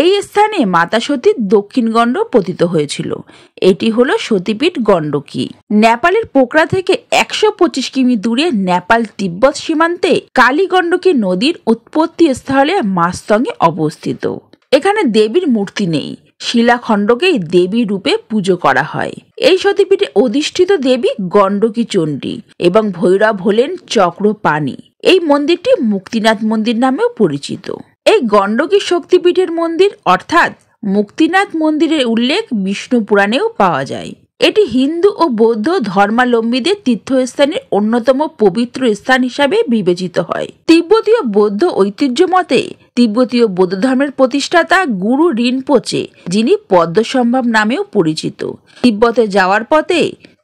এই স্থানে মাতা সতীর দক্ষিণ গণ্ড পতিত হয়েছিল। এটি হলো সতীপীঠ গণ্ডকী। নেপালের পোখরা থেকে 125 কিমি দূরে নেপাল তিব্বত সীমান্তে কালী গণ্ডকী নদীর উৎপত্তি স্থলে মাস্তঙে অবস্থিত। এখানে দেবীর মূর্তি নেই, শিলাখণ্ডকেই দেবী রূপে পুজো করা হয়। এই সতীপীঠে অধিষ্ঠিত দেবী গণ্ডকী চণ্ডী এবং ভৈরব হলেন চক্রপাণি। এই মন্দিরটি মুক্তিনাথ মন্দির নামেও পরিচিত। এই গণ্ডকী শক্তিপীঠের মন্দির অর্থাৎ মুক্তিনাথ মন্দিরের উল্লেখ বিষ্ণু পুরাণেও পাওয়া যায়। এটি হিন্দু ও বৌদ্ধ ধর্মাবলম্বীদের তীর্থস্থানের অন্যতম পবিত্র স্থান হিসাবে বিবেচিত হয়। তিব্বতীয় বৌদ্ধ ঐতিহ্য মতে তিব্বতীয় বৌদ্ধ ধর্মের প্রতিষ্ঠাতা গুরু রিনপোচে, যিনি পদ্মসম্ভব নামেও পরিচিত, তিব্বতে যাওয়ার পথে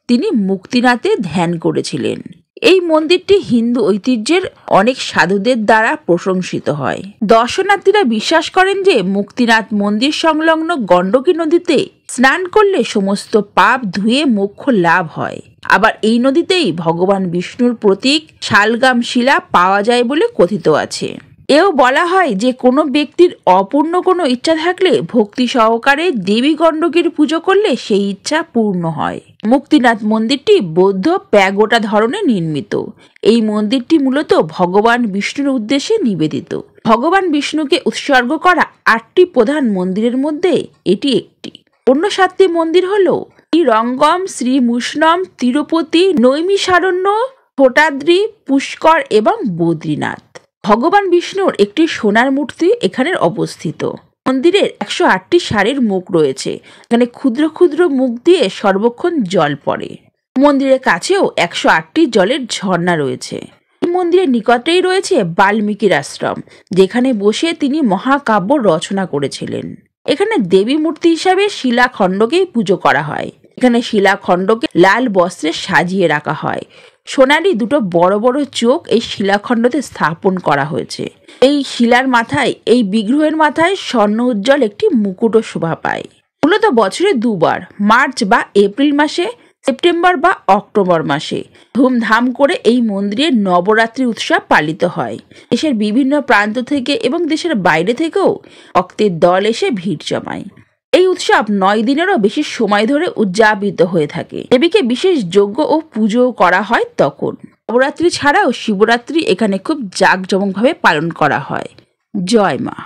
তিনি মুক্তিনাথে ধ্যান করেছিলেন। এই মন্দিরটি হিন্দু ঐতিহ্যের অনেক সাধুদের দ্বারা প্রশংসিত হয়। দর্শনার্থীরা বিশ্বাস করেন যে মুক্তিনাথ মন্দির সংলগ্ন গণ্ডকী নদীতে স্নান করলে সমস্ত পাপ ধুয়ে মোক্ষ লাভ হয়। আবার এই নদীতেই ভগবান বিষ্ণুর প্রতীক শালগ্রাম শিলা পাওয়া যায় বলে কথিত আছে। এও বলা হয় যে কোনো ব্যক্তির অপূর্ণ কোনো ইচ্ছা থাকলে ভক্তি সহকারে দেবী গণ্ডকীর পুজো করলে সেই ইচ্ছা পূর্ণ হয়। মুক্তিনাথ মন্দিরটি বৌদ্ধ প্যাগোডা ধরনে নির্মিত। এই মন্দিরটি মূলত ভগবান বিষ্ণুর উদ্দেশ্যে নিবেদিত। ভগবান বিষ্ণুকে উৎসর্গ করা 8টি প্রধান মন্দিরের মধ্যে এটি একটি। অন্য 7টি মন্দির হল শ্রীরঙ্গম, শ্রীমুষ্ণম, তিরুপতি, নৈমিষারণ্য, ছোটাদ্রি, পুষ্কর এবং বদ্রীনাথ। ভগবান বিষ্ণুর একটি সোনার মূর্তি এখানে অবস্থিত। মন্দিরের 108টি ষাঁড়ের মুখ রয়েছে। এখানে ক্ষুদ্র ক্ষুদ্র মুখ দিয়ে সর্বক্ষণ জল পড়ে। মন্দিরের কাছেও 108টি জলের ঝর্ণা রয়েছে। এই মন্দিরের নিকটেই রয়েছে বাল্মীকির আশ্রম, যেখানে বসে তিনি মহাকাব্য রচনা করেছিলেন। এখানে দেবী মূর্তি হিসাবে শিলাখণ্ডকেই পুজো করা হয়। এখানে শিলাখণ্ডকে লাল বস্ত্রে সাজিয়ে রাখা হয়। সোনালি দুটো বড় বড় চোখ এই শিলাখণ্ডতে স্থাপন করা হয়েছে। এই শিলার মাথায়, এই বিগ্রহের মাথায় স্বর্ণ উজ্জ্বল একটি মুকুটও শোভা পায়। মূলত বছরে 2 বার, মার্চ বা এপ্রিল মাসে, সেপ্টেম্বর বা অক্টোবর মাসে ধুমধাম করে এই মন্দিরে নবরাত্রি উৎসব পালিত হয়। দেশের বিভিন্ন প্রান্ত থেকে এবং দেশের বাইরে থেকেও ভক্তের দল এসে ভিড় জমায়। এই উৎসব 9 দিনেরও বেশি সময় ধরে উদযাপিত হয়ে থাকে। দেবীকে বিশেষ যজ্ঞ ও পুজো করা হয় তখন। নবরাত্রি ছাড়াও শিবরাত্রি এখানে খুব জাঁকজমকভাবে পালন করা হয়। জয় মা।